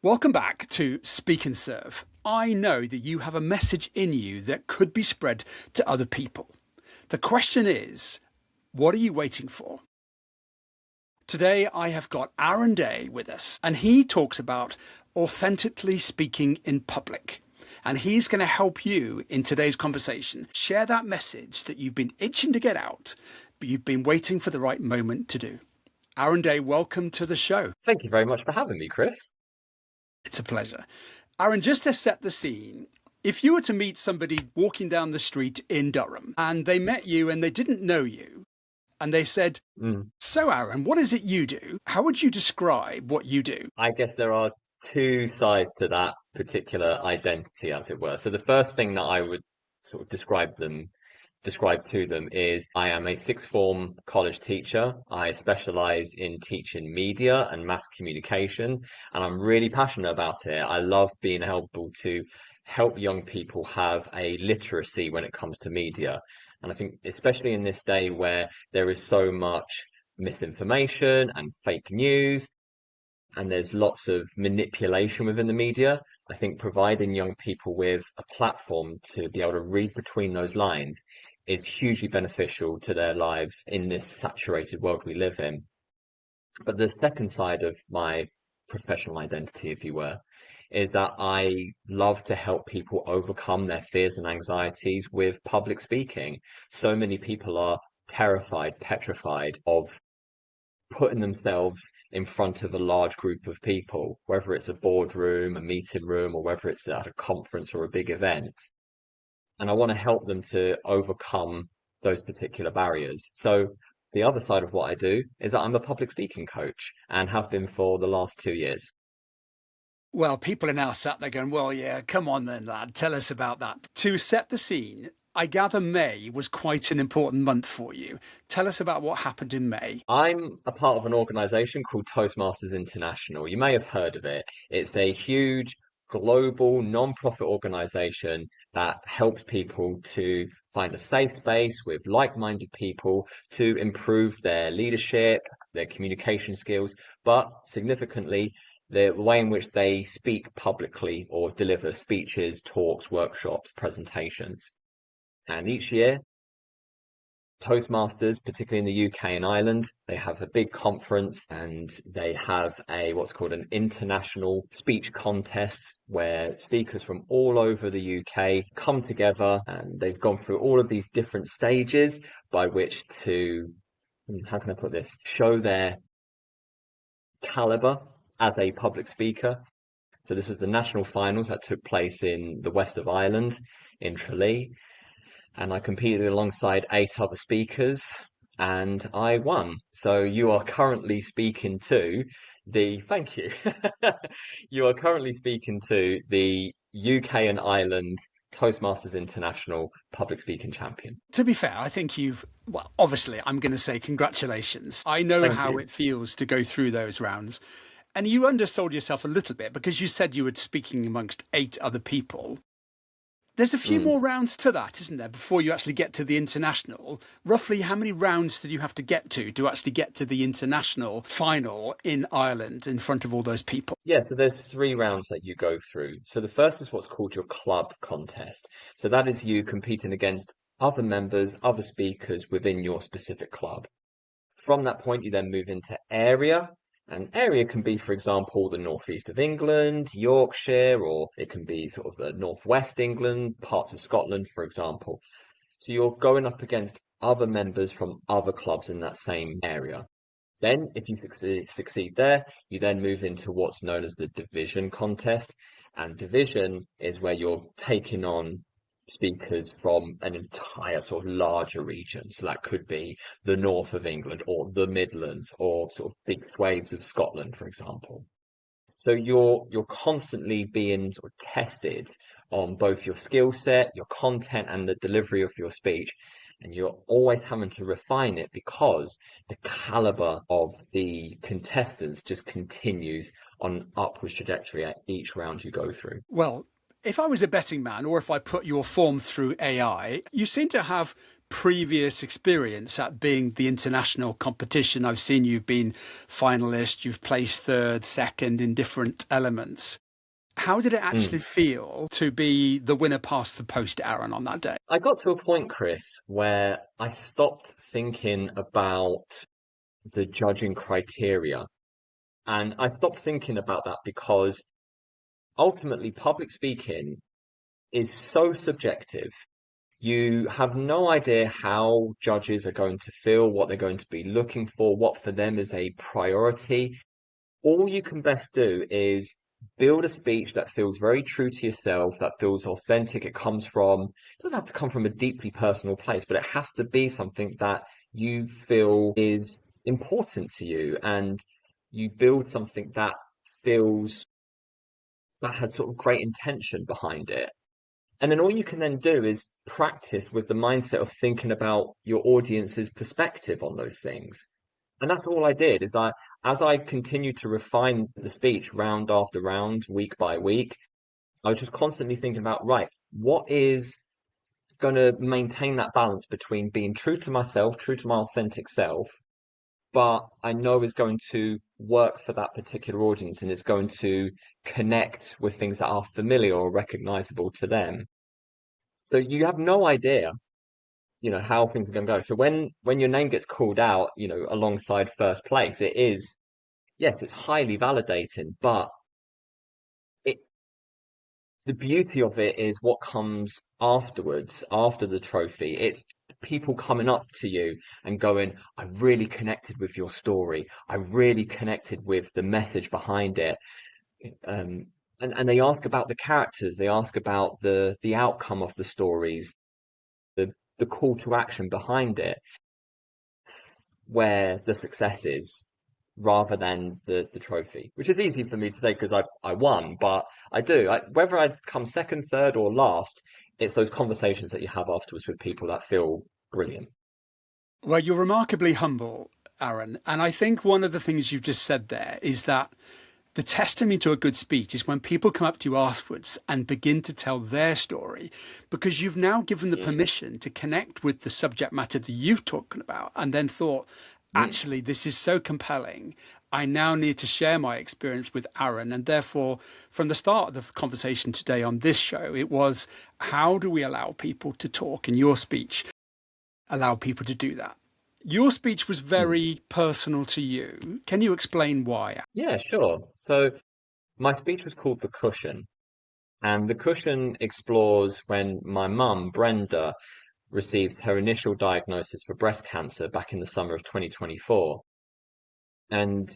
Welcome back to Speak and Serve. I know that you have a message in you that could be spread to other people. The question is, what are you waiting for? Today, I have got Aaron Day with us, and he talks about authentically speaking in public. And he's going to help you in today's conversation share that message that you've been itching to get out, but you've been waiting for the right moment to do. Aaron Day, welcome to the show. Thank you very much for having me, Chris. It's a pleasure. Aaron, just to set the scene, if you were to meet somebody walking down the street in Durham and they met you and they didn't know you and they said, So Aaron, what is it you do? How would you describe what you do? I guess there are two sides to that particular identity, as it were. So the first thing that I would sort of describe to them is I am a sixth form college teacher. I specialize in teaching media and mass communications, and I'm really passionate about it. I love being able to help young people have a literacy when it comes to media. And I think especially in this day where there is so much misinformation and fake news, and there's lots of manipulation within the media, I think providing young people with a platform to be able to read between those lines is hugely beneficial to their lives in this saturated world we live in. But the second side of my professional identity, if you were, is that I love to help people overcome their fears and anxieties with public speaking. So many people are terrified, petrified of putting themselves in front of a large group of people, whether it's a boardroom, a meeting room, or whether it's at a conference or a big event. And I want to help them to overcome those particular barriers. So the other side of what I do is that I'm a public speaking coach and have been for the last 2 years. Well, people are now sat there going, well, yeah, come on then, lad, tell us about that. To set the scene, I gather May was quite an important month for you. Tell us about what happened in May. I'm a part of an organization called Toastmasters International. You may have heard of it. It's a huge global non-profit organization that helps people to find a safe space with like-minded people to improve their leadership, their communication skills, but significantly, the way in which they speak publicly or deliver speeches, talks, workshops, presentations. And each year, Toastmasters, particularly in the UK and Ireland, they have a big conference and they have what's called an international speech contest where speakers from all over the UK come together, and they've gone through all of these different stages by which to, how can I put this, show their caliber as a public speaker. So this was the national finals that took place in the west of Ireland, in Tralee. And I competed alongside 8 other speakers and I won. So you are currently speaking to thank you. You are currently speaking to the UK and Ireland Toastmasters International Public Speaking Champion. To be fair, I think well, obviously, I'm going to say congratulations. I know how it feels to go through those rounds. And you undersold yourself a little bit because you said you were speaking amongst 8 other people. There's a few more rounds to that, isn't there, before you actually get to the international? Roughly how many rounds did you have to get to actually get to the international final in Ireland in front of all those people? Yeah, so there's 3 rounds that you go through. So the first is what's called your club contest. So that is you competing against other members, other speakers within your specific club. From that point, you then move into area. An area can be, for example, the northeast of England, Yorkshire, or it can be sort of the northwest England, parts of Scotland, for example. So you're going up against other members from other clubs in that same area. Then, if you succeed there, you then move into what's known as the division contest. And division is where you're taking on speakers from an entire sort of larger region. So that could be the north of England or the Midlands or sort of big swathes of Scotland, for example. So you're constantly being sort of tested on both your skill set, your content, and the delivery of your speech. And you're always having to refine it because the caliber of the contestants just continues on an upwards trajectory at each round you go through. Well, if I was a betting man, or if I put your form through AI, you seem to have previous experience at being the international competition. I've seen you've been finalist, you've placed third, second in different elements. How did it actually feel to be the winner past the post, Aaron, on that day? I got to a point, Chris, where I stopped thinking about the judging criteria. And I stopped thinking about that because ultimately public speaking is so subjective. You have no idea how judges are going to feel, what they're going to be looking for, what for them is a priority. All you can best do is build a speech that feels very true to yourself, that feels authentic. It doesn't have to come from a deeply personal place, but it has to be something that you feel is important to you. And you build something that has sort of great intention behind it. And then all you can then do is practice with the mindset of thinking about your audience's perspective on those things. And that's all I did as I continued to refine the speech round after round, week by week, I was just constantly thinking about, right, what is going to maintain that balance between being true to myself, true to my authentic self, but I know is going to work for that particular audience and it's going to connect with things that are familiar or recognizable to them. So you have no idea, how things are going to go. So when your name gets called out, alongside first place, yes, it's highly validating, but it the beauty of it is what comes afterwards, after the trophy. It's people coming up to you and going, I really connected with your story. I really connected with the message behind it. And they ask about the characters. They ask about the outcome of the stories, the call to action behind it, where the success is, rather than the trophy, which is easy for me to say because I won, but whether I come second, third, or last, it's those conversations that you have afterwards with people that feel brilliant. Well, you're remarkably humble, Aaron. And I think one of the things you've just said there is that the testimony to a good speech is when people come up to you afterwards and begin to tell their story, because you've now given the permission to connect with the subject matter that you've talking about, and then thought, actually, this is so compelling. I now need to share my experience with Aaron. And therefore, from the start of the conversation today on this show, it was, how do we allow people to talk? In your speech, allow people to do that. Your speech was very personal to you. Can you explain why? Yeah, sure. So my speech was called The Cushion, and The Cushion explores when my mum, Brenda, received her initial diagnosis for breast cancer back in the summer of 2024. And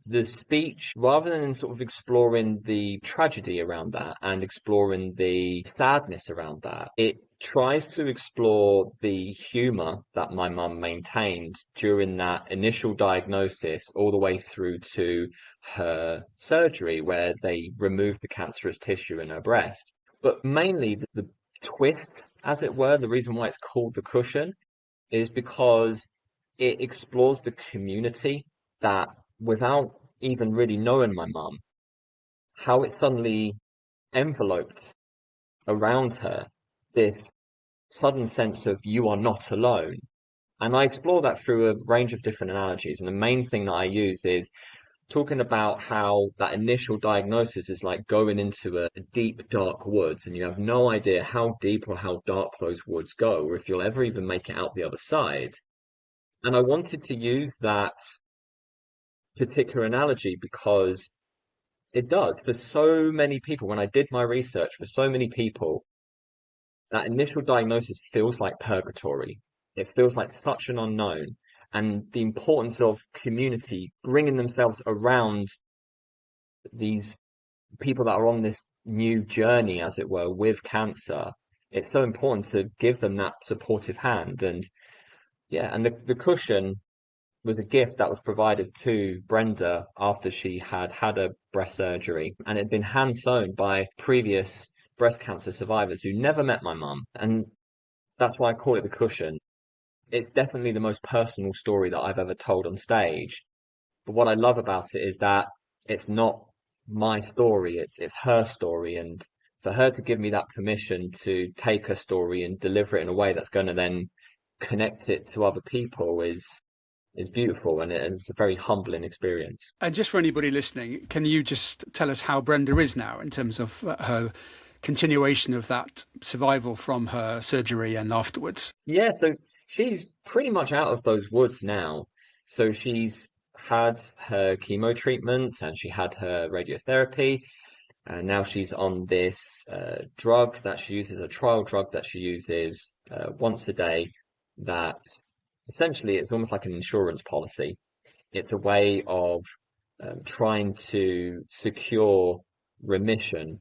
the speech, rather than sort of exploring the tragedy around that and exploring the sadness around that, it tries to explore the humor that my mum maintained during that initial diagnosis all the way through to her surgery where they removed the cancerous tissue in her breast. But mainly the twist, as it were, the reason why it's called The Cushion is because it explores the community that, without even really knowing my mum, how it suddenly enveloped around her this sudden sense of you are not alone. And I explore that through a range of different analogies. And the main thing that I use is talking about how that initial diagnosis is like going into a deep, dark woods, and you have no idea how deep or how dark those woods go, or if you'll ever even make it out the other side. And I wanted to use that particular analogy because it does for so many people. When I did my research, for so many people, that initial diagnosis feels like purgatory. It feels like such an unknown. And the importance of community, bringing themselves around these people that are on this new journey, as it were, with cancer, it's so important to give them that supportive hand. And yeah, and the cushion was a gift that was provided to Brenda after she had had a breast surgery, and it had been hand sewn by previous breast cancer survivors who never met my mum. And that's why I call it The Cushion. It's definitely the most personal story that I've ever told on stage. But what I love about it is that it's not my story, it's her story. And for her to give me that permission to take her story and deliver it in a way that's going to then connect it to other people is beautiful, and it's a very humbling experience. And just for anybody listening, can you just tell us how Brenda is now in terms of her continuation of that survival from her surgery and afterwards? Yeah, so she's pretty much out of those woods now. So she's had her chemo treatment and she had her radiotherapy, and now she's on this drug that she uses, a trial drug that she uses once a day. That essentially it's almost like an insurance policy. It's a way of trying to secure remission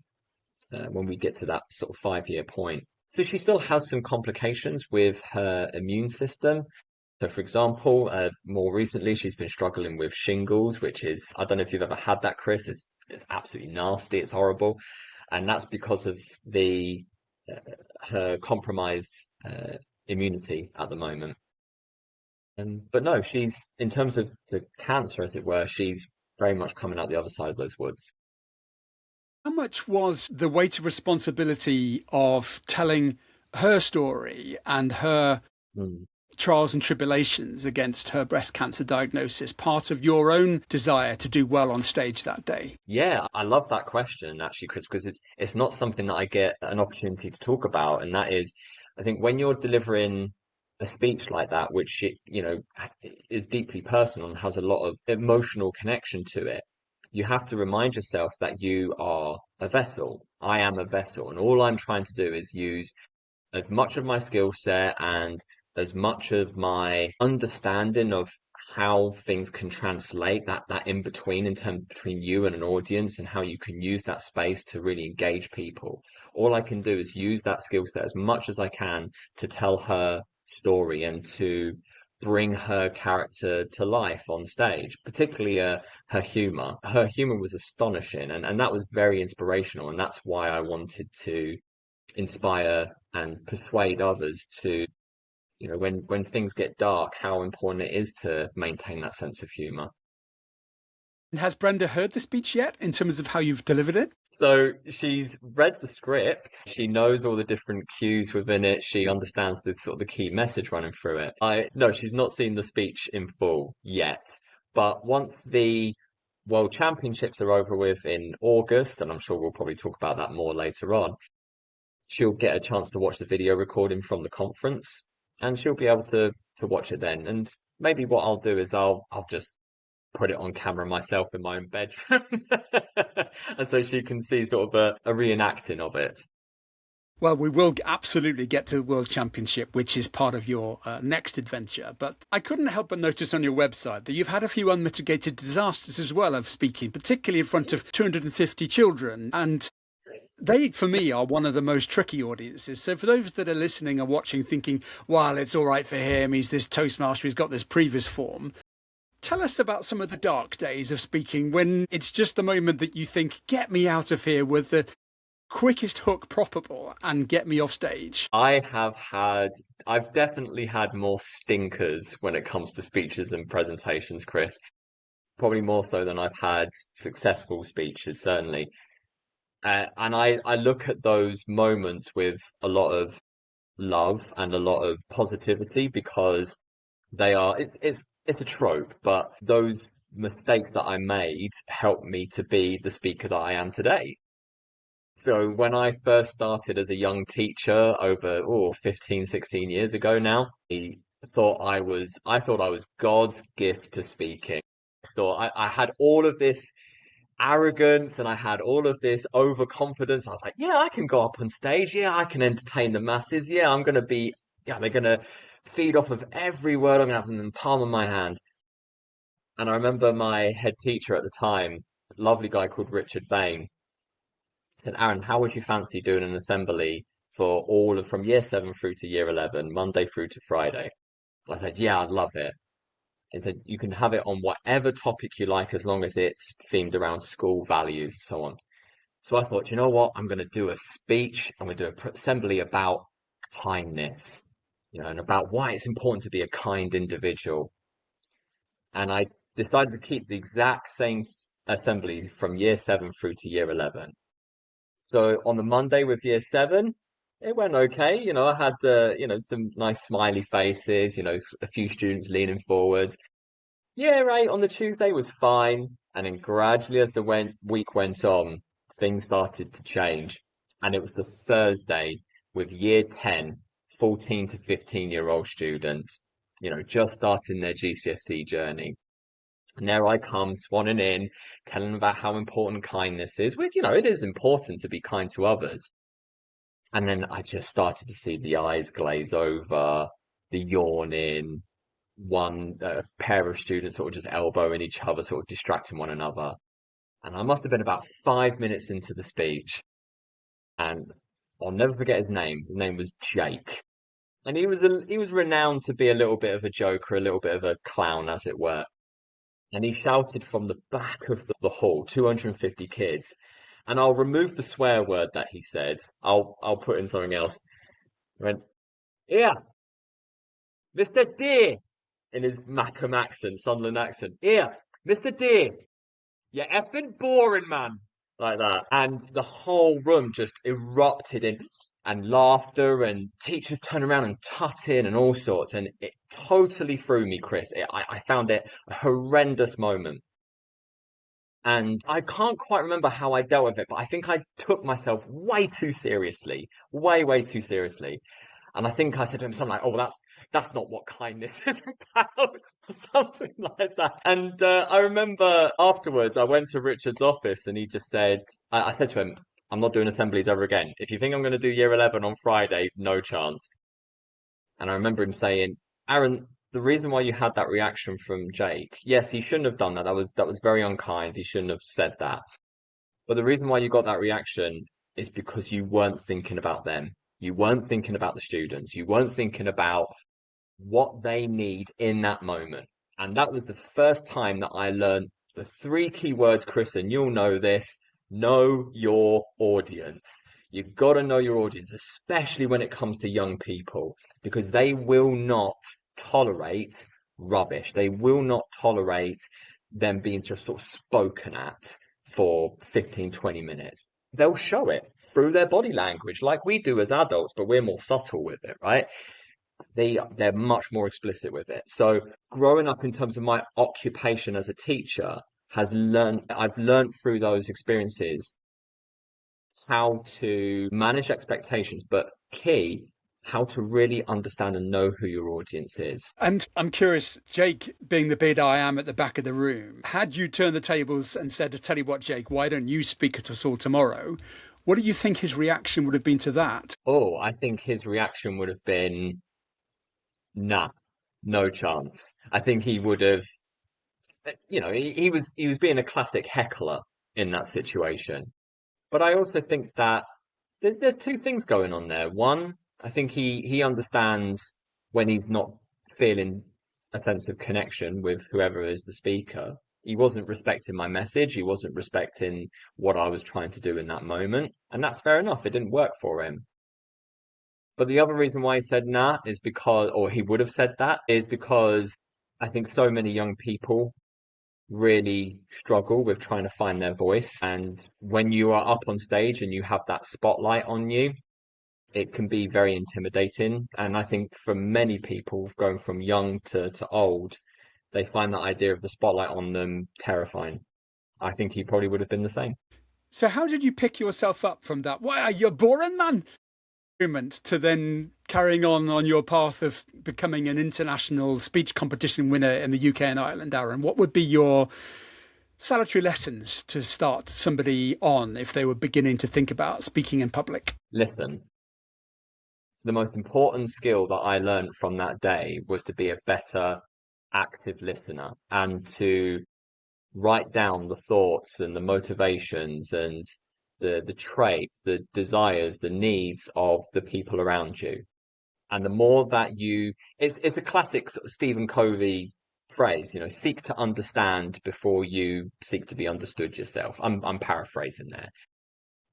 when we get to that sort of 5 year point. So she still has some complications with her immune system. So, for example, more recently, she's been struggling with shingles, which is, I don't know if you've ever had that, Chris. It's absolutely nasty. It's horrible. And that's because of the her compromised immunity at the moment. But no, she's, in terms of the cancer, as it were, she's very much coming out the other side of those woods. How much was the weight of responsibility of telling her story and her Mm. trials and tribulations against her breast cancer diagnosis part of your own desire to do well on stage that day? Yeah, I love that question actually, Chris, because it's not something that I get an opportunity to talk about, and that is, I think when you're delivering a speech like that, which is deeply personal and has a lot of emotional connection to it, you have to remind yourself that you are a vessel. I am a vessel, and all I'm trying to do is use as much of my skill set and as much of my understanding of how things can translate, that in between, in terms between you and an audience, and how you can use that space to really engage people. All I can do is use that skill set as much as I can to tell her story and to bring her character to life on stage, particularly her humor. Her humor was astonishing, and that was very inspirational, and that's why I wanted to inspire and persuade others to, when things get dark, how important it is to maintain that sense of humor. Has Brenda heard the speech yet in terms of how you've delivered it? So she's read the script. She knows all the different cues within it. She understands the sort of the key message running through it. No, she's not seen the speech in full yet. But once the World Championships are over with in August, and I'm sure we'll probably talk about that more later on, she'll get a chance to watch the video recording from the conference, and she'll be able to watch it then. And maybe what I'll do is I'll just put it on camera myself in my own bedroom, and so she can see sort of a reenacting of it. Well, we will absolutely get to the World Championship, which is part of your next adventure. But I couldn't help but notice on your website that you've had a few unmitigated disasters as well of speaking, particularly in front of 250 children. And they, for me, are one of the most tricky audiences. So for those that are listening and watching thinking, well, it's all right for him, he's this Toastmaster, he's got this previous form. Tell us about some of the dark days of speaking when it's just the moment that you think, get me out of here with the quickest hook probable and get me off stage. I've definitely had more stinkers when it comes to speeches and presentations, Chris. Probably more so than I've had successful speeches, certainly. And I look at those moments with a lot of love and a lot of positivity, because it's a trope, but those mistakes that I made helped me to be the speaker that I am today. So when I first started as a young teacher over 15, 16 years ago now, I thought I was God's gift to speaking. I thought I had all of this arrogance and I had all of this overconfidence. I was like, yeah, I can go up on stage. Yeah, I can entertain the masses. Yeah, they're gonna feed off of every word. I'm gonna have them in the palm of my hand. And I remember my head teacher at the time, a lovely guy called Richard Bain, said, Aaron, how would you fancy doing an assembly for from year 7 through to year 11, Monday through to Friday? I said, yeah, I'd love it. He said, you can have it on whatever topic you like, as long as it's themed around school values and so on. So I thought, you know what? I'm going to do a speech. I'm going to do an assembly about kindness, and about why it's important to be a kind individual. And I decided to keep the exact same assembly from year 7 through to year 11. So on the Monday with year 7, It went okay. I had, some nice smiley faces, a few students leaning forward. Yeah, right. On the Tuesday was fine. And then gradually as the week went on, things started to change. And it was the Thursday with year 10, 14 to 15-year-old students, just starting their GCSE journey. And there I come, swanning in, telling them about how important kindness is, which, it is important to be kind to others. And then I just started to see the eyes glaze over, the yawning, one pair of students sort of just elbowing each other, sort of distracting one another. And I must have been about 5 minutes into the speech, and I'll never forget his name. His name was Jake, and he was renowned to be a little bit of a joker, a little bit of a clown, as it were. And he shouted from the back of the hall, 250 kids. And I'll remove the swear word that he said. I'll put in something else. He went, "Here, Mr. D," in his Mackham accent, Sunderland accent. "Here, Mr. D, you're effing boring, man." Like that. And the whole room just erupted in and laughter, and teachers turned around and tutting and all sorts. And it totally threw me, Chris. I found it a horrendous moment. And I can't quite remember how I dealt with it, but I think I took myself way too seriously, way, way too seriously. And I think I said to him something like, "Oh, that's not what kindness is about," or something like that. And I remember afterwards, I went to Richard's office, and he just said, I said to him, "I'm not doing assemblies ever again. If you think I'm going to do year 11 on Friday, no chance." And I remember him saying, "Aaron, the reason why you had that reaction from Jake, yes, he shouldn't have done that. That was very unkind. He shouldn't have said that. But the reason why you got that reaction is because you weren't thinking about them. You weren't thinking about the students. You weren't thinking about what they need in that moment." And that was the first time that I learned the three key words, Chris, and you'll know this: know your audience. You've got to know your audience, especially when it comes to young people, because they will not tolerate rubbish. They will not tolerate them being just sort of spoken at for 15, 20 minutes. They'll show it through their body language like we do as adults, but we're more subtle with it, right? They're much more explicit with it. So growing up in terms of my occupation as a teacher I've learned through those experiences how to manage expectations, but how to really understand and know who your audience is. And I'm curious, Jake, being the bid I am at the back of the room, had you turned the tables and said, "I tell you what, Jake, why don't you speak to us all tomorrow?" What do you think his reaction would have been to that? Oh, I think his reaction would have been, nah, no chance. I think he would have, he was being a classic heckler in that situation. But I also think that there's two things going on there. One, I think he understands when he's not feeling a sense of connection with whoever is the speaker. He wasn't respecting my message. He wasn't respecting what I was trying to do in that moment. And that's fair enough. It didn't work for him. But the other reason why he said nah is because, or he would have said that, is because I think so many young people really struggle with trying to find their voice. And when you are up on stage and you have that spotlight on you, it can be very intimidating. And I think for many people, going from young to old, they find that idea of the spotlight on them terrifying. I think he probably would have been the same. So how did you pick yourself up from that? "Why are you boring, man?" moment to then carrying on your path of becoming an international speech competition winner in the UK and Ireland, Aaron? What would be your salutary lessons to start somebody on if they were beginning to think about speaking in public? Listen, the most important skill that I learned from that day was to be a better active listener and to write down the thoughts and the motivations and the traits, the desires, the needs of the people around you. And the more that it's a classic sort of Stephen Covey phrase, seek to understand before you seek to be understood yourself. I'm paraphrasing there.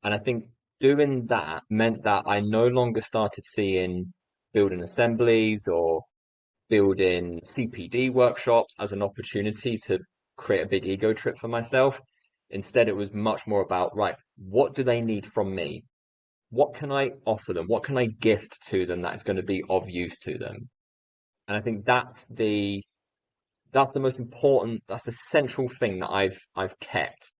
And I think doing that meant that I no longer started seeing building assemblies or building CPD workshops as an opportunity to create a big ego trip for myself. Instead, it was much more about, right, what do they need from me? what can I offer them? What can I gift to them that is going to be of use to them? And I think that's the most important, that's the central thing that I've kept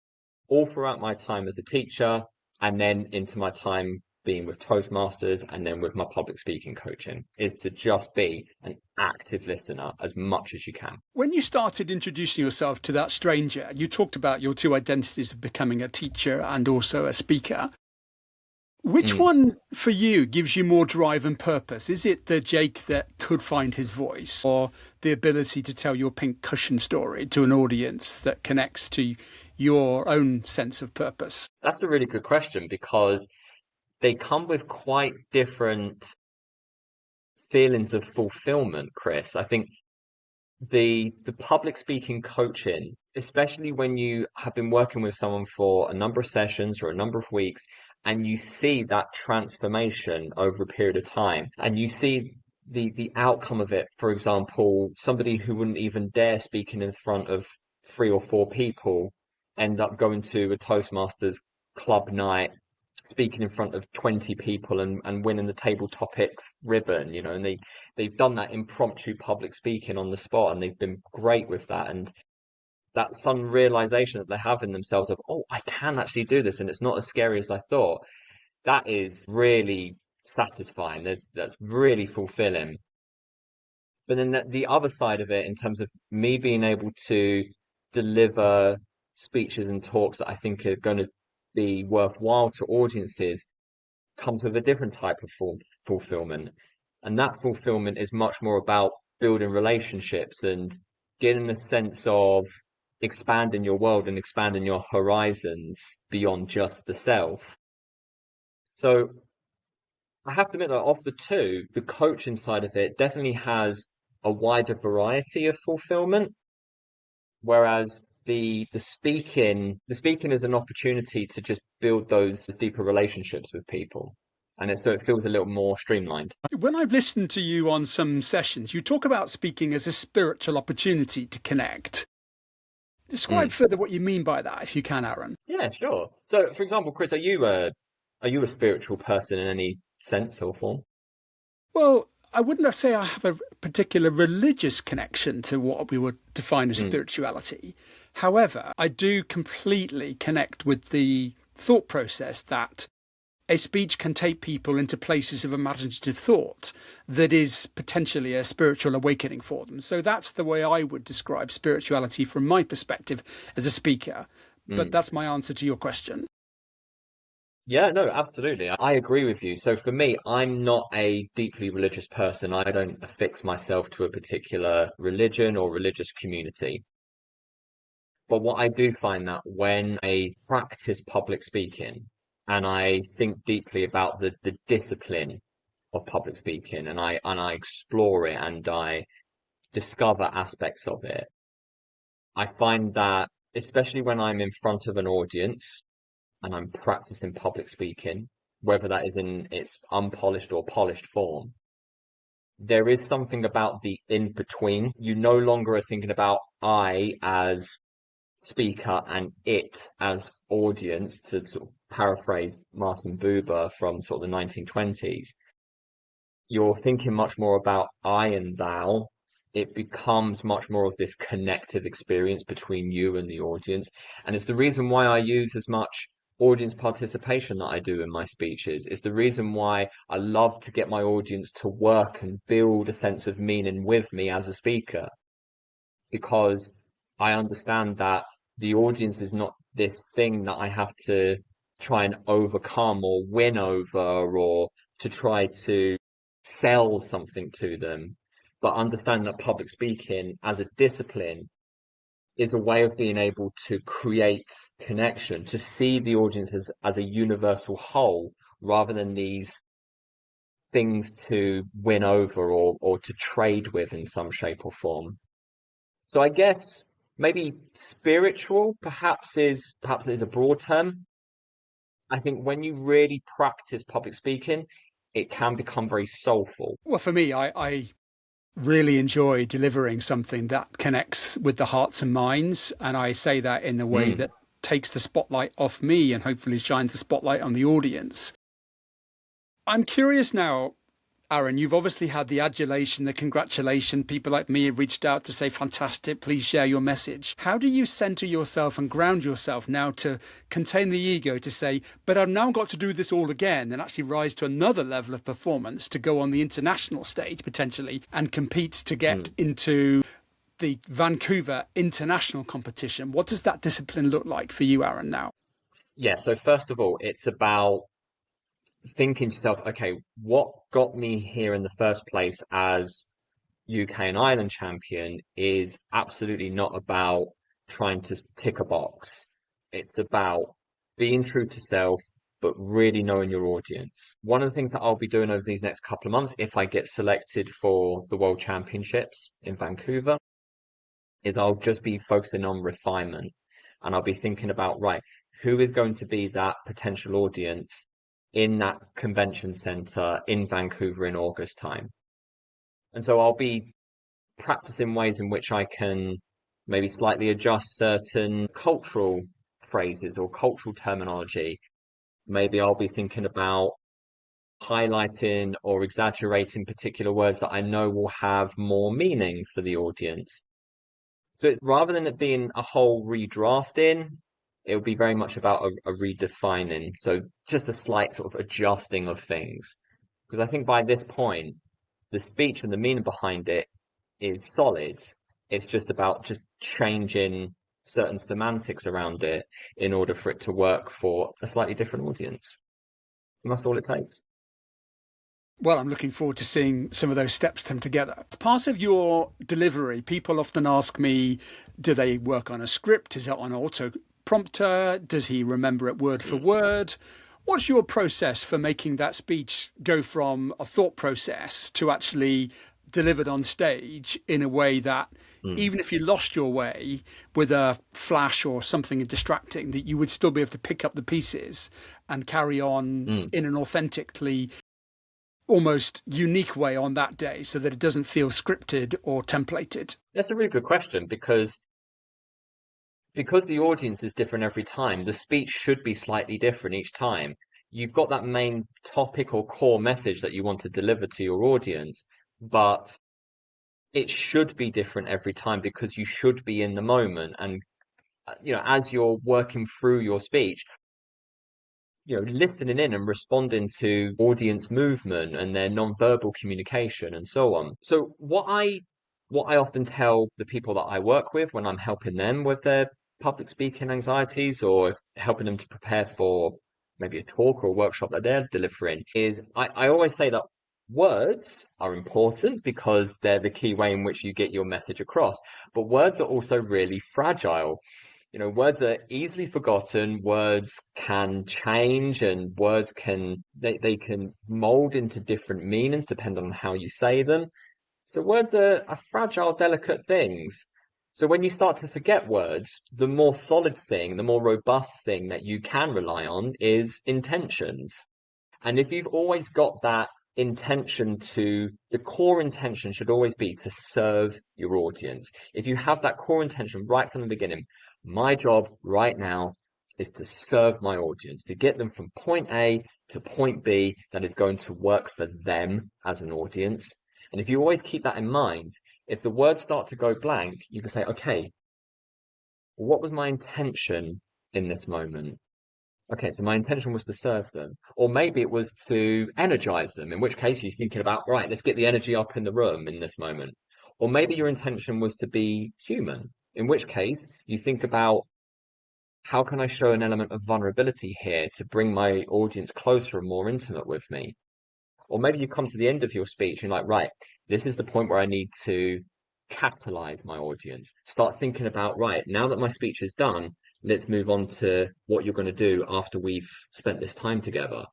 all throughout my time as a teacher, and then into my time being with Toastmasters, and then with my public speaking coaching, is to just be an active listener as much as you can. When you started introducing yourself to that stranger, you talked about your two identities of becoming a teacher and also a speaker. Which Mm. one for you gives you more drive and purpose? Is it the Jake that could find his voice, or the ability to tell your pink cushion story to an audience that connects to your own sense of purpose? That's a really good question, because they come with quite different feelings of fulfillment, Chris. I think the public speaking coaching, especially when you have been working with someone for a number of sessions or a number of weeks, and you see that transformation over a period of time, and you see the outcome of it. For example, somebody who wouldn't even dare speaking in front of 3 or 4 people end up going to a Toastmasters club night, speaking in front of 20 people, and winning the table topics ribbon, and they've done that impromptu public speaking on the spot, and they've been great with that. And that sudden realization that they have in themselves of, oh, I can actually do this, and it's not as scary as I thought. That is really satisfying. That's really fulfilling. But then the other side of it, in terms of me being able to deliver speeches and talks that I think are going to be worthwhile to audiences, comes with a different type of fulfillment. And that fulfillment is much more about building relationships and getting a sense of expanding your world and expanding your horizons beyond just the self. So I have to admit that of the two, the coaching side of it definitely has a wider variety of fulfillment, whereas the speaking is an opportunity to just build those deeper relationships with people, and so it feels a little more streamlined. When I've listened to you on some sessions, you talk about speaking as a spiritual opportunity to connect. Describe Mm. further what you mean by that, if you can, Aaron. Yeah, sure. So, for example, Chris, are you a spiritual person in any sense or form? Well, I wouldn't say I have a particular religious connection to what we would define as Mm. spirituality. However, I do completely connect with the thought process that a speech can take people into places of imaginative thought that is potentially a spiritual awakening for them. So that's the way I would describe spirituality from my perspective as a speaker. But Mm. that's my answer to your question. Yeah, no, absolutely. I agree with you. So for me, I'm not a deeply religious person. I don't affix myself to a particular religion or religious community. But what I do find that when I practice public speaking and I think deeply about the discipline of public speaking, and I explore it and I discover aspects of it, I find that especially when I'm in front of an audience and I'm practicing public speaking, whether that is in its unpolished or polished form, there is something about the in between. You no longer are thinking about I as speaker and it as audience, to sort of paraphrase Martin Buber from sort of the 1920s. You're thinking much more about I and thou. It becomes much more of this connective experience between you and the audience. And it's the reason why I use as much audience participation that I do in my speeches. It's the reason why I love to get my audience to work and build a sense of meaning with me as a speaker, because I understand that the audience is not this thing that I have to try and overcome or win over, or to try to sell something to them, but understand that public speaking as a discipline is a way of being able to create connection, to see the audience as a universal whole, rather than these things to win over, or to trade with in some shape or form. So I guess maybe spiritual perhaps is a broad term. I think when you really practice public speaking, it can become very soulful. Well, for me, I really enjoy delivering something that connects with the hearts and minds. And I say that in the way Mm, that takes the spotlight off me and hopefully shines the spotlight on the audience. I'm curious now, Aaron, you've obviously had the adulation, the congratulation. People like me have reached out to say, fantastic, please share your message. How do you center yourself and ground yourself now to contain the ego to say, but I've now got to do this all again and actually rise to another level of performance to go on the international stage potentially and compete to get into the Vancouver international competition? What does that discipline look like for you, Aaron, now? Yeah, so first of all, it's about thinking to yourself, okay, what got me here in the first place as UK and Ireland champion is absolutely not about trying to tick a box. It's about being true to self, but really knowing your audience. One of the things that I'll be doing over these next couple of months, if I get selected for the World Championships in Vancouver, is I'll just be focusing on refinement. And I'll be thinking about, right, who is going to be that potential audience in that convention center in Vancouver in August time? And so I'll be practicing ways in which I can maybe slightly adjust certain cultural phrases or cultural terminology. Maybe I'll be thinking about highlighting or exaggerating particular words that I know will have more meaning for the audience. So it's rather than it being a whole redrafting, it'll be very much about a redefining. So just a slight sort of adjusting of things. Because I think by this point, the speech and the meaning behind it is solid. It's just about just changing certain semantics around it in order for it to work for a slightly different audience. And that's all it takes. Well, I'm looking forward to seeing some of those steps come together. As part of your delivery, people often ask me, do they work on a script? Is it on auto prompter? Does he remember it word for word? What's your process for making that speech go from a thought process to actually delivered on stage in a way that even if you lost your way with a flash or something distracting, that you would still be able to pick up the pieces and carry on in an authentically almost unique way on that day so that it doesn't feel scripted or templated? That's a really good question because the audience is different every time. The speech should be slightly different each time. You've got that main topic or core message that you want to deliver to your audience, but it should be different every time because you should be in the moment. And, as you're working through your speech, listening in and responding to audience movement and their non-verbal communication and so on. So what I often tell the people that I work with when I'm helping them with their public speaking anxieties or helping them to prepare for maybe a talk or a workshop that they're delivering is I always say that words are important because they're the key way in which you get your message across. But words are also really fragile. Words are easily forgotten, words can change, and words can mold into different meanings depending on how you say them. So words are fragile, delicate things. So when you start to forget words, the more solid thing, the more robust thing that you can rely on is intentions. And if you've always got that intention the core intention should always be to serve your audience. If you have that core intention right from the beginning, my job right now is to serve my audience, to get them from point A to point B that is going to work for them as an audience. And if you always keep that in mind, if the words start to go blank, you can say, okay, what was my intention in this moment? Okay, so my intention was to serve them. Or maybe it was to energize them, in which case you're thinking about, right, let's get the energy up in the room in this moment. Or maybe your intention was to be human, in which case you think about, how can I show an element of vulnerability here to bring my audience closer and more intimate with me? Or maybe you come to the end of your speech and you're like, right, this is the point where I need to catalyze my audience. Start thinking about, right, now that my speech is done, let's move on to what you're going to do after we've spent this time together.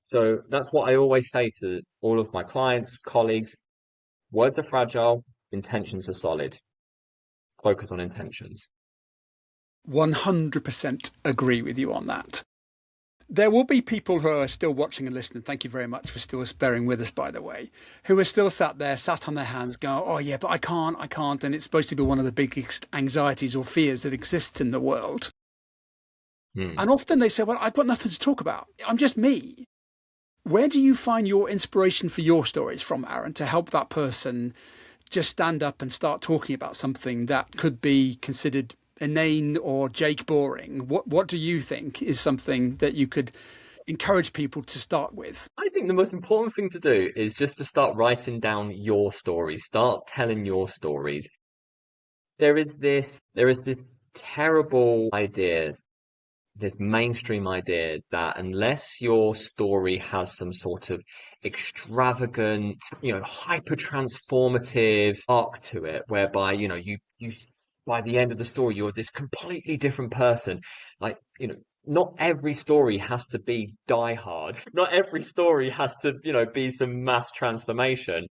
So that's what I always say to all of my clients, colleagues. Words are fragile, intentions are solid. Focus on intentions. 100% agree with you on that. There will be people who are still watching and listening. Thank you very much for still bearing with us, by the way, who are still sat on their hands going, oh yeah, but I can't. And it's supposed to be one of the biggest anxieties or fears that exist in the world. And often they say, well, I've got nothing to talk about. I'm just me. Where do you find your inspiration for your stories from, Aaron, to help that person just stand up and start talking about something that could be considered inane or Jake boring? What do you think is something that you could encourage people to start with? I think the most important thing to do is just to start writing down your stories, start telling your stories. There is this terrible idea, this mainstream idea that unless your story has some sort of extravagant, hyper transformative arc to it, whereby, you by the end of the story, you're this completely different person. Like, not every story has to be Die Hard. Not every story has to, be some mass transformation.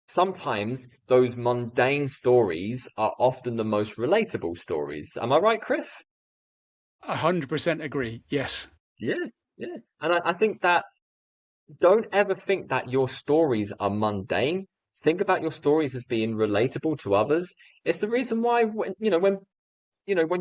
Sometimes those mundane stories are often the most relatable stories. Am I right, Chris? 100% agree. Yes. Yeah, yeah. And I think that don't ever think that your stories are mundane. Think about your stories as being relatable to others. It's the reason why when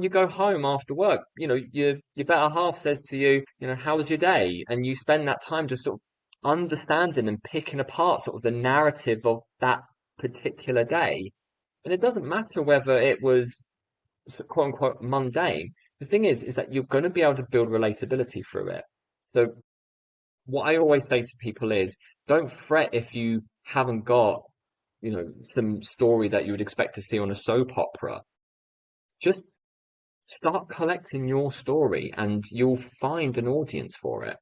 you go home after work, your better half says to you, how was your day? And you spend that time just sort of understanding and picking apart sort of the narrative of that particular day. And it doesn't matter whether it was quote unquote mundane. The thing is that you're going to be able to build relatability through it. So what I always say to people is don't fret if you haven't got, some story that you would expect to see on a soap opera. Just start collecting your story and you'll find an audience for it.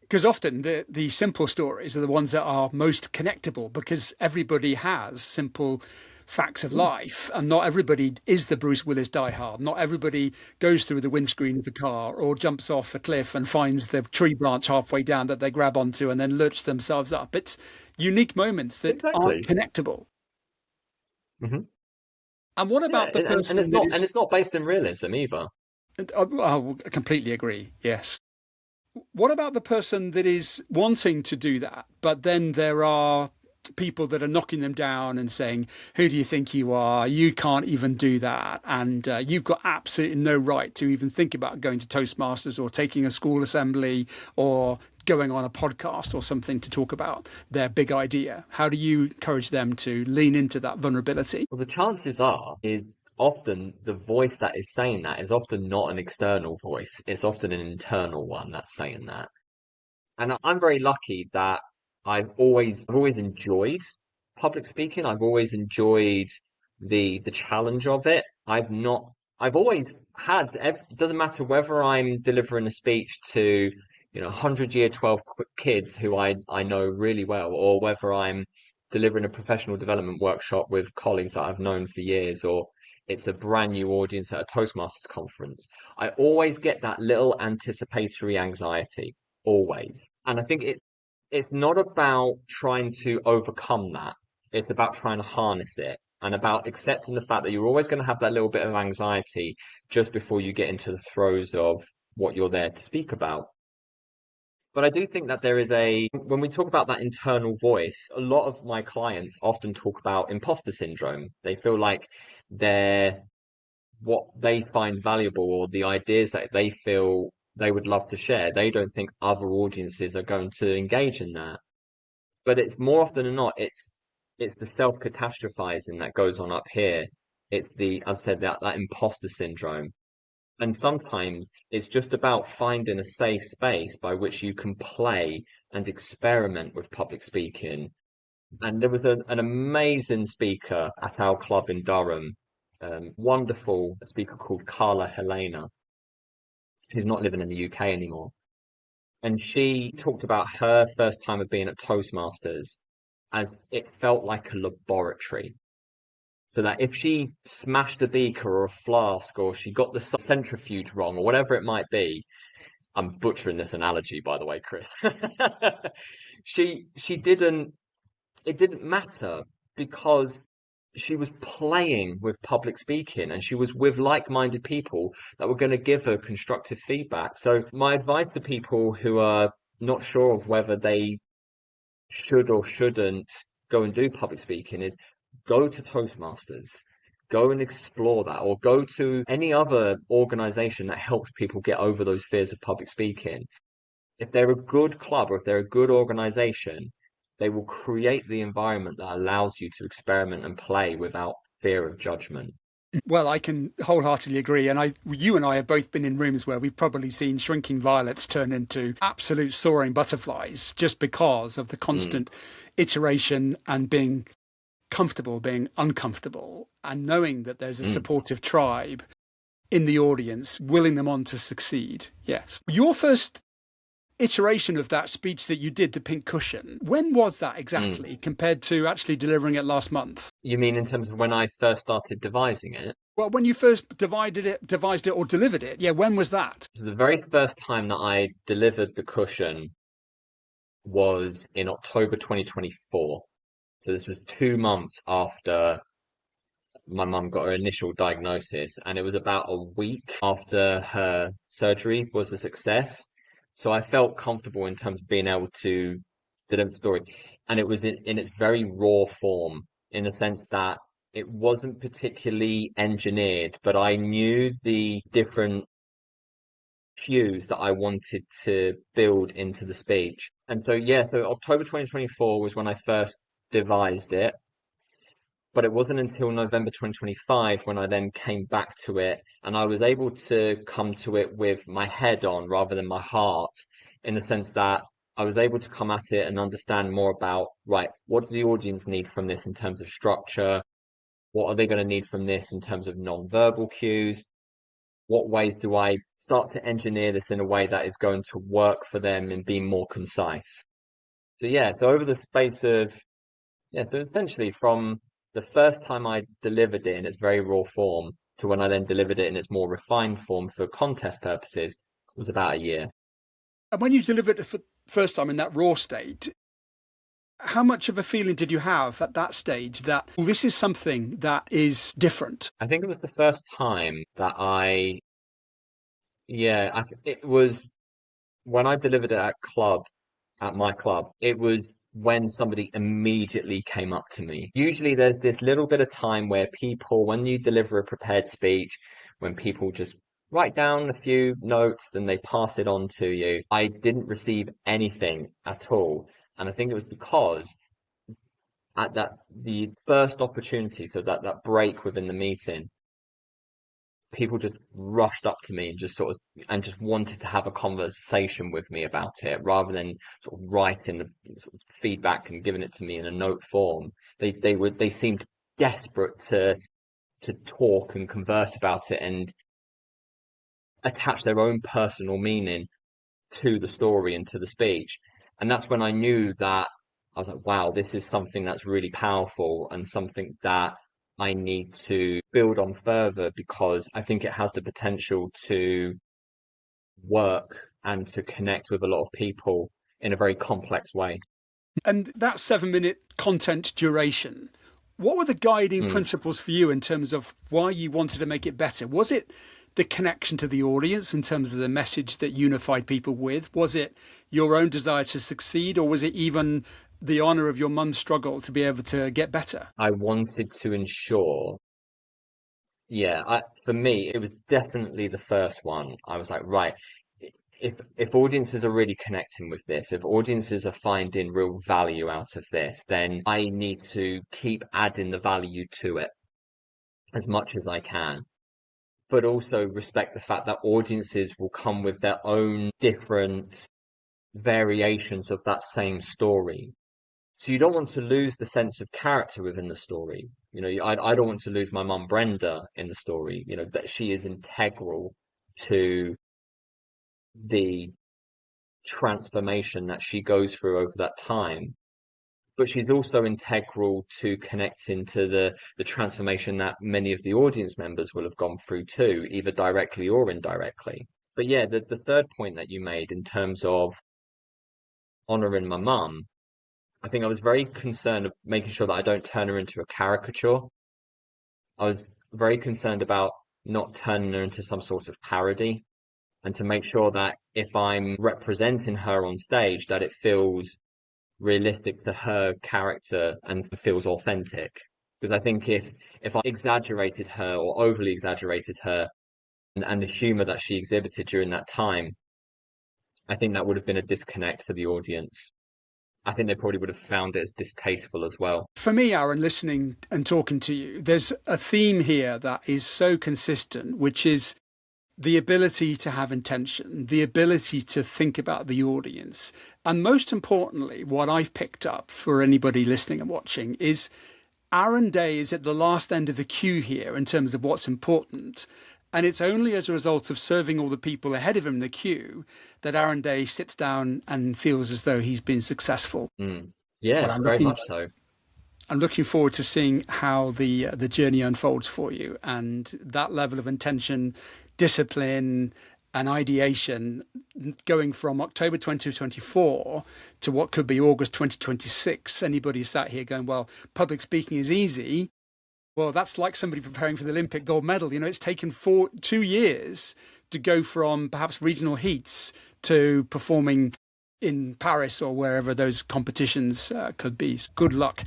Because often the simple stories are the ones that are most connectable because everybody has simple facts of life and not everybody is the Bruce Willis Die Hard. Not everybody goes through the windscreen of the car or jumps off a cliff and finds the tree branch halfway down that they grab onto and then lurch themselves up. It's unique moments that aren't Exactly. connectable. Hmm. And what Yeah, about the and person it's that not and is... it's not based in realism either. I completely agree. Yes. What about the person that is wanting to do that, but then there are people that are knocking them down and saying, "Who do you think you are? You can't even do that, and you've got absolutely no right to even think about going to Toastmasters or taking a school assembly or going on a podcast or something to talk about their big idea." How do you encourage them to lean into that vulnerability? Well, the chances are is often the voice that is saying that is often not an external voice. It's often an internal one that's saying that. And I'm very lucky that I've always enjoyed public speaking. I've always enjoyed the challenge of it. I've always had, it doesn't matter whether I'm delivering a speech to, 100-year 12 kids who I know really well, or whether I'm delivering a professional development workshop with colleagues that I've known for years, or it's a brand new audience at a Toastmasters conference. I always get that little anticipatory anxiety, always. And I think it's not about trying to overcome that. It's about trying to harness it and about accepting the fact that you're always going to have that little bit of anxiety just before you get into the throes of what you're there to speak about. But I do think that when we talk about that internal voice, a lot of my clients often talk about imposter syndrome. They feel like they're what they find valuable or the ideas that they feel they would love to share. They don't think other audiences are going to engage in that. But it's more often than not, it's the self-catastrophizing that goes on up here. It's as I said, that imposter syndrome. And sometimes it's just about finding a safe space by which you can play and experiment with public speaking. And there was an amazing speaker at our club in Durham, wonderful speaker called Carla Helena, who's not living in the UK anymore. And she talked about her first time of being at Toastmasters as it felt like a laboratory. So that if she smashed a beaker or a flask or she got the centrifuge wrong or whatever it might be, I'm butchering this analogy, by the way, Chris. she didn't, it didn't matter because she was playing with public speaking and she was with like-minded people that were going to give her constructive feedback. So my advice to people who are not sure of whether they should or shouldn't go and do public speaking is go to Toastmasters, go and explore that, or go to any other organization that helps people get over those fears of public speaking. if they're a good club or if they're a good organization, they will create the environment that allows you to experiment and play without fear of judgment. Well, I can wholeheartedly agree. And you and I have both been in rooms where we've probably seen shrinking violets turn into absolute soaring butterflies just because of the constant iteration and being comfortable, being uncomfortable, and knowing that there's a supportive tribe in the audience willing them on to succeed. Yes. Your first iteration of that speech that you did, the pink cushion, when was that exactly compared to actually delivering it last month? You mean in terms of when I first started devising it? Well, when you first devised it or delivered it, yeah, when was that? So the very first time that I delivered the cushion was in October 2024. So this was 2 months after my mum got her initial diagnosis, and it was about a week after her surgery was a success. So I felt comfortable in terms of being able to deliver the story. And it was in its very raw form, in the sense that it wasn't particularly engineered, but I knew the different cues that I wanted to build into the speech. And so, yeah, so October 2024 was when I first devised it. But it wasn't until November 2025 when I then came back to it and I was able to come to it with my head on rather than my heart, in the sense that I was able to come at it and understand more about, right, what do the audience need from this in terms of structure? What are they going to need from this in terms of non-verbal cues? What ways do I start to engineer this in a way that is going to work for them and be more concise? So yeah, so over the space of, yeah, so essentially from the first time I delivered it in its very raw form to when I then delivered it in its more refined form for contest purposes was about a year. And when you delivered it for the first time in that raw state, how much of a feeling did you have at that stage that, well, this is something that is different? I think it was the first time that it was when I delivered it at my club, it was when somebody immediately came up to me. Usually there's this little bit of time where people, when you deliver a prepared speech, when people just write down a few notes, then they pass it on to you. I didn't receive anything at all. And I think it was because at the first opportunity, so that break within the meeting, people just rushed up to me and just wanted to have a conversation with me about it, rather than sort of writing the sort of feedback and giving it to me in a note form. They seemed desperate to talk and converse about it and attach their own personal meaning to the story and to the speech. And that's when I knew that I was like, wow, this is something that's really powerful and something that I need to build on further, because I think it has the potential to work and to connect with a lot of people in a very complex way. And that 7 minute content duration, what were the guiding principles for you in terms of why you wanted to make it better? Was it the connection to the audience in terms of the message that unified people with? Was it your own desire to succeed, or was it even the honour of your mum's struggle to be able to get better? I wanted to ensure, for me, it was definitely the first one. I was like, right, if audiences are really connecting with this, if audiences are finding real value out of this, then I need to keep adding the value to it as much as I can, but also respect the fact that audiences will come with their own different variations of that same story. So you don't want to lose the sense of character within the story. You know, I don't want to lose my mum Brenda in the story. You know, that she is integral to the transformation that she goes through over that time. But she's also integral to connecting to the transformation that many of the audience members will have gone through too, either directly or indirectly. But yeah, the third point that you made in terms of honoring my mum, I think I was very concerned of making sure that I don't turn her into a caricature. I was very concerned about not turning her into some sort of parody, and to make sure that if I'm representing her on stage, that it feels realistic to her character and feels authentic. Because I think if I exaggerated her or overly exaggerated her and the humor that she exhibited during that time, I think that would have been a disconnect for the audience. I think they probably would have found it as distasteful as well. For me, Aaron, listening and talking to you, there's a theme here that is so consistent, which is the ability to have intention, the ability to think about the audience. And most importantly, what I've picked up for anybody listening and watching is Aaron Day is at the last end of the queue here in terms of what's important. And it's only as a result of serving all the people ahead of him in the queue that Aaron Day sits down and feels as though he's been successful. Yeah, very much so. I'm looking forward to seeing how the journey unfolds for you, and that level of intention, discipline, and ideation going from October 2024 to what could be August 2026. Anybody sat here going, well, public speaking is easy. Well, that's like somebody preparing for the Olympic gold medal. You know, it's taken 2 years to go from perhaps regional heats to performing in Paris or wherever those competitions could be. Good luck.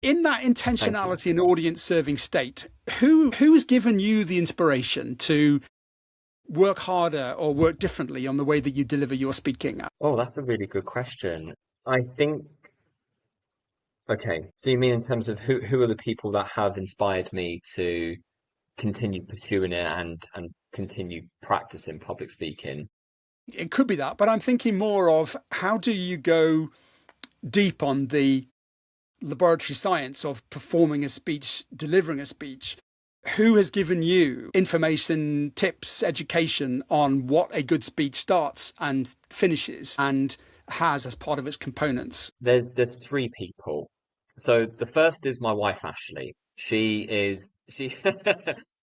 In that intentionality and audience serving state, who's given you the inspiration to work harder or work differently on the way that you deliver your speaking? Oh, that's a really good question. I think, okay, so you mean in terms of who are the people that have inspired me to continue pursuing it and continue practicing public speaking? It could be that, but I'm thinking more of how do you go deep on the laboratory science of performing a speech, delivering a speech? Who has given you information, tips, education on what a good speech starts and finishes and has as part of its components? There's three people. So the first is my wife, Ashley. She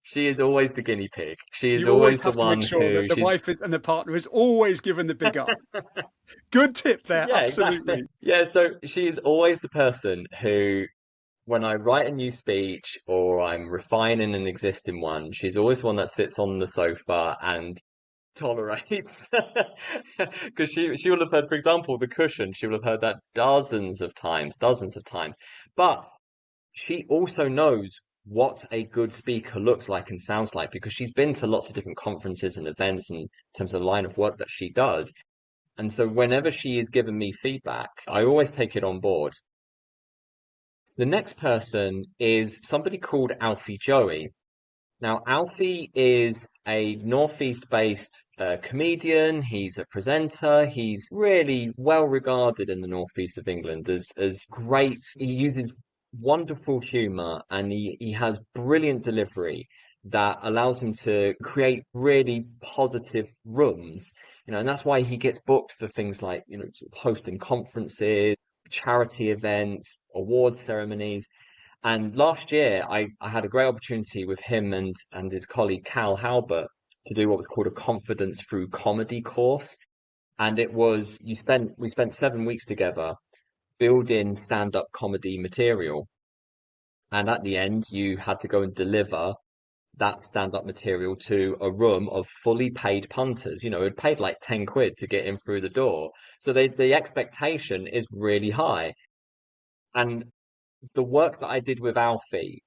she is always the guinea pig. She is You always always the have to make one sure who that the she's wife and the partner is always given the big up. Good tip there, yeah, exactly. absolutely. Yeah, so she is always the person who, when I write a new speech or I'm refining an existing one, she's always the one that sits on the sofa and tolerates. Because she will have heard, for example, the cushion, she will have heard that dozens of times, dozens of times. But she also knows what a good speaker looks like and sounds like because she's been to lots of different conferences and events in terms of the line of work that she does. And so whenever she is giving me feedback, I always take it on board. The next person is somebody called Alfie Joey. Now, Alfie is a Northeast-based comedian. He's a presenter. He's really well regarded in the Northeast of England as great. He uses wonderful humor and he has brilliant delivery that allows him to create really positive rooms. And that's why he gets booked for things like, hosting conferences, charity events, award ceremonies. And last year, I had a great opportunity with him and his colleague Cal Halbert to do what was called a confidence through comedy course. And it was we spent 7 weeks together building stand-up comedy material. And at the end, you had to go and deliver that stand-up material to a room of fully paid punters. It paid like 10 quid to get in through the door. So the expectation is really high. And the work that I did with Alfie,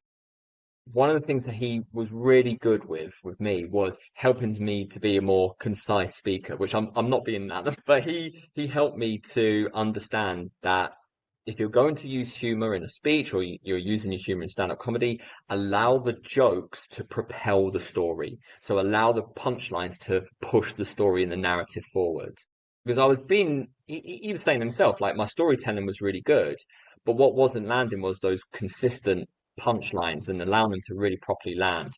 one of the things that he was really good with me was helping me to be a more concise speaker, which I'm not being that, but he helped me to understand that if you're going to use humor in a speech or you're using your humor in stand-up comedy, allow the jokes to propel the story. So allow the punchlines to push the story and the narrative forward. Because he was saying himself, like my storytelling was really good, but what wasn't landing was those consistent punchlines and allowing them to really properly land.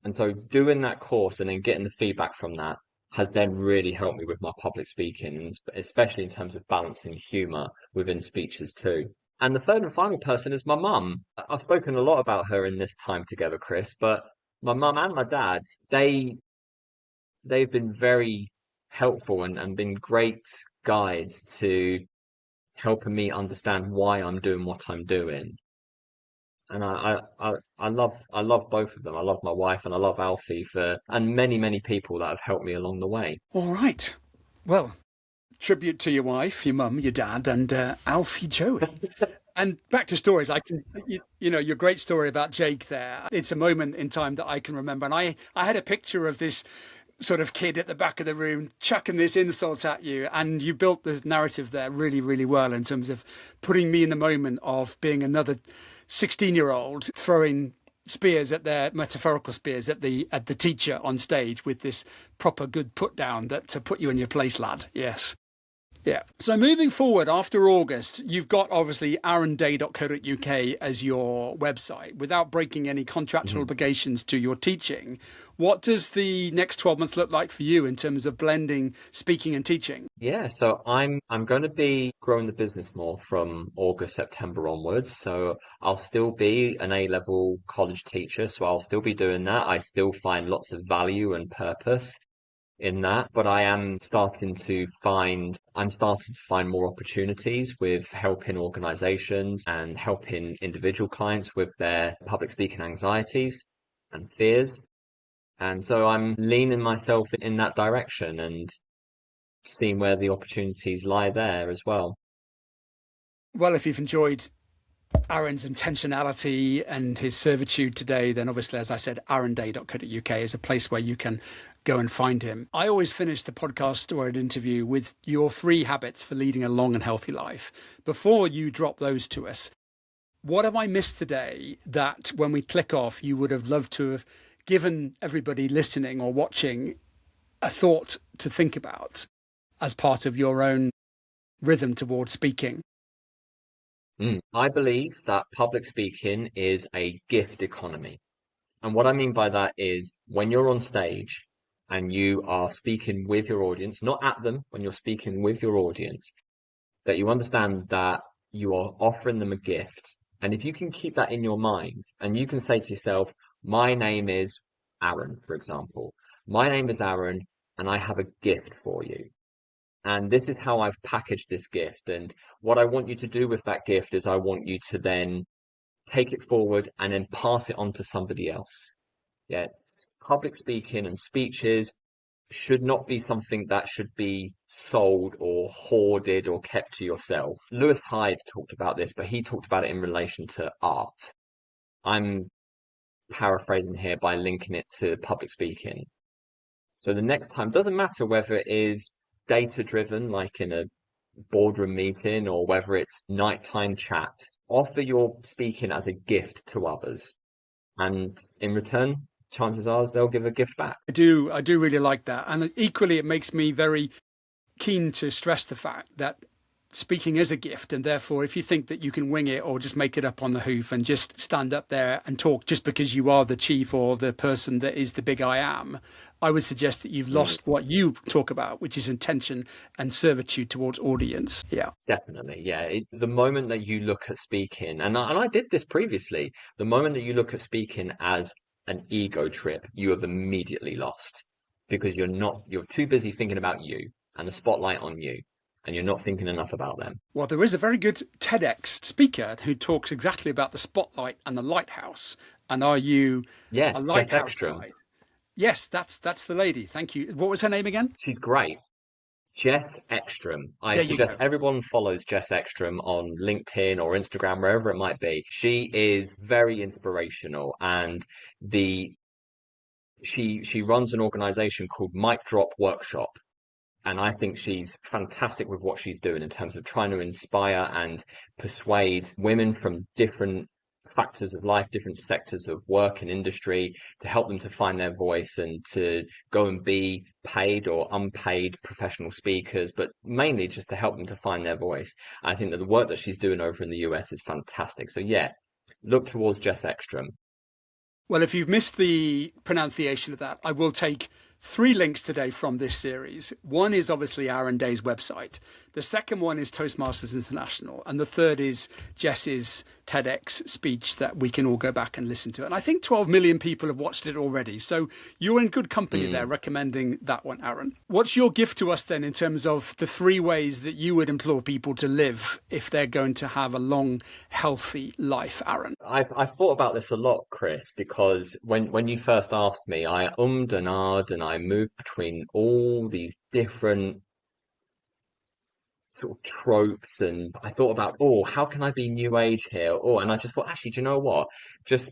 And so doing that course and then getting the feedback from that has then really helped me with my public speaking, and especially in terms of balancing humor within speeches too. And the third and final person is my mum. I've spoken a lot about her in this time together, Chris, but my mum and my dad, they've been very helpful and been great guides to helping me understand why I'm doing what I'm doing. And I love both of them. I love my wife and I love Alfie and many, many people that have helped me along the way. All right. Well, tribute to your wife, your mum, your dad, and Alfie Joey. And back to stories. Your great story about Jake there. It's a moment in time that I can remember. And I had a picture of this sort of kid at the back of the room chucking this insult at you, and you built the narrative there really, really well in terms of putting me in the moment of being another 16-year-old throwing spears at their metaphorical spears at the teacher on stage with this proper good put down that to put you in your place, lad. Yes. Yeah. So moving forward after August, you've got obviously aaronday.co.uk as your website. Without breaking any contractual obligations to your teaching, what does the next 12 months look like for you in terms of blending speaking and teaching? Yeah, so I'm going to be growing the business more from August, September onwards. So I'll still be an A-level college teacher, so I'll still be doing that. I still find lots of value and purpose in that, but I'm starting to find more opportunities with helping organizations and helping individual clients with their public speaking anxieties and fears. And so I'm leaning myself in that direction and seeing where the opportunities lie there as well. Well, if you've enjoyed Aaron's intentionality and his servitude today, then obviously, as I said, aaronday.co.uk is a place where you can go and find him. I always finish the podcast or an interview with your 3 habits for leading a long and healthy life. Before you drop those to us, what have I missed today that when we click off, you would have loved to have given everybody listening or watching a thought to think about as part of your own rhythm towards speaking? I believe that public speaking is a gift economy. And what I mean by that is when you're on stage and you are speaking with your audience, not at them, when you're speaking with your audience, that you understand that you are offering them a gift. And if you can keep that in your mind and you can say to yourself, my name is Aaron, for example, my name is Aaron and I have a gift for you. And this is how I've packaged this gift. And what I want you to do with that gift is I want you to then take it forward and then pass it on to somebody else. Yeah. Public speaking and speeches should not be something that should be sold or hoarded or kept to yourself. Lewis Hyde talked about this, but he talked about it in relation to art. I'm paraphrasing here by linking it to public speaking. So the next time, doesn't matter whether it is data driven, like in a boardroom meeting, or whether it's nighttime chat, offer your speaking as a gift to others. And in return, chances are they'll give a gift back. I do really like that. And equally, it makes me very keen to stress the fact that speaking is a gift, and therefore if you think that you can wing it or just make it up on the hoof and just stand up there and talk just because you are the chief or the person that is the big I am, I would suggest that you've lost what you talk about, which is intention and servitude towards audience. Yeah, definitely. Yeah, the moment that you look at speaking, and I did this previously, the moment that you look at speaking as an ego trip, you have immediately lost, because you're too busy thinking about you and the spotlight on you, and you're not thinking enough about them. Well, there is a very good TEDx speaker who talks exactly about the spotlight and the lighthouse. And are you a lighthouse guide? Yes, that's the lady. Thank you. What was her name again? She's great. Jess Ekstrom. I suggest everyone follows Jess Ekstrom on LinkedIn or Instagram, wherever it might be. She is very inspirational, and she runs an organization called Mic Drop Workshop. And I think she's fantastic with what she's doing in terms of trying to inspire and persuade women from different factors of life, different sectors of work and industry, to help them to find their voice and to go and be paid or unpaid professional speakers, but mainly just to help them to find their voice. I think that the work that she's doing over in the US is fantastic. So yeah, look towards Jess Ekstrom. Well, if you've missed the pronunciation of that, I will take 3 links today from this series. One is obviously Aaron Day's website. The second one is Toastmasters International. And the third is Jess's TEDx speech that we can all go back and listen to. And I think 12 million people have watched it already. So you're in good company there recommending that one, Aaron. What's your gift to us then in terms of the 3 ways that you would implore people to live if they're going to have a long, healthy life, Aaron? I've thought about this a lot, Chris, because when you first asked me, I ummed and ahed and I moved between all these different sort of tropes, and I thought about, how can I be new age here? And I just thought, actually, do you know what? Just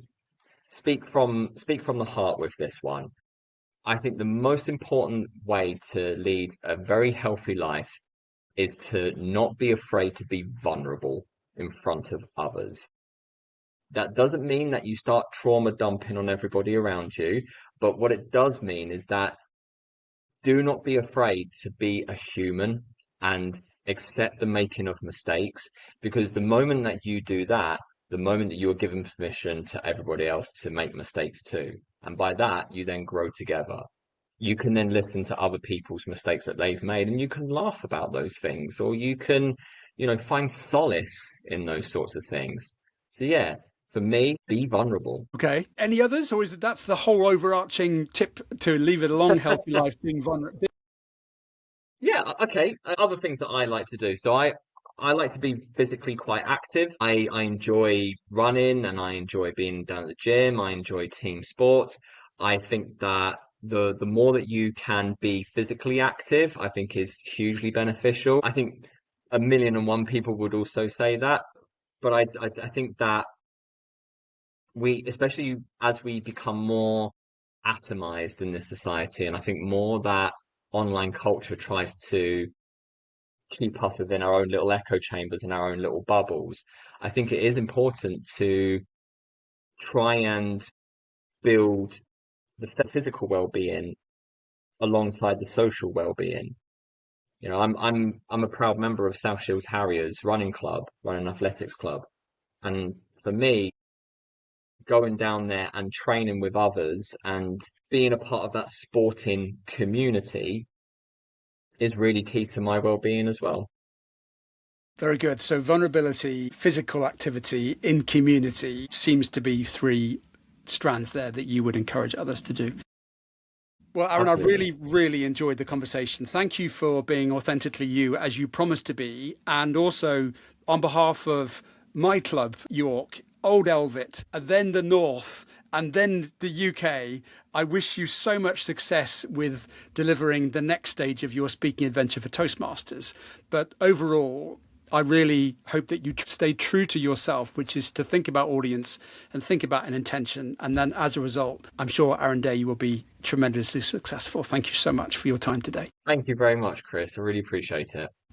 speak from the heart with this one. I think the most important way to lead a very healthy life is to not be afraid to be vulnerable in front of others. That doesn't mean that you start trauma dumping on everybody around you, but what it does mean is that do not be afraid to be a human and accept the making of mistakes, because the moment that you do that, the moment that you are given permission to everybody else to make mistakes too. And by that, you then grow together. You can then listen to other people's mistakes that they've made and you can laugh about those things, or you can, find solace in those sorts of things. So yeah, for me, be vulnerable. Okay. Any others, or is it that's the whole overarching tip to leave it a long, healthy life, being vulnerable? Yeah, okay. Other things that I like to do. So I like to be physically quite active. I enjoy running and I enjoy being down at the gym. I enjoy team sports. I think that the more that you can be physically active, I think is hugely beneficial. I think a million and one people would also say that, but I think that especially as we become more atomized in this society, and I think more that online culture tries to keep us within our own little echo chambers and our own little bubbles. I think it is important to try and build the physical well-being alongside the social well-being. I'm a proud member of South Shields Harriers running athletics club, and for me, going down there and training with others and being a part of that sporting community is really key to my well-being as well. Very good. So vulnerability, physical activity in community seems to be three strands there that you would encourage others to do. Well, Aaron, I've Absolutely. really enjoyed the conversation. Thank you for being authentically you as you promised to be. And also on behalf of my club, York, Old Elvet, and then the North, and then the UK, I wish you so much success with delivering the next stage of your speaking adventure for Toastmasters. But overall, I really hope that you stay true to yourself, which is to think about audience and think about an intention. And then as a result, I'm sure Aaron Day will be tremendously successful. Thank you so much for your time today. Thank you very much, Chris. I really appreciate it.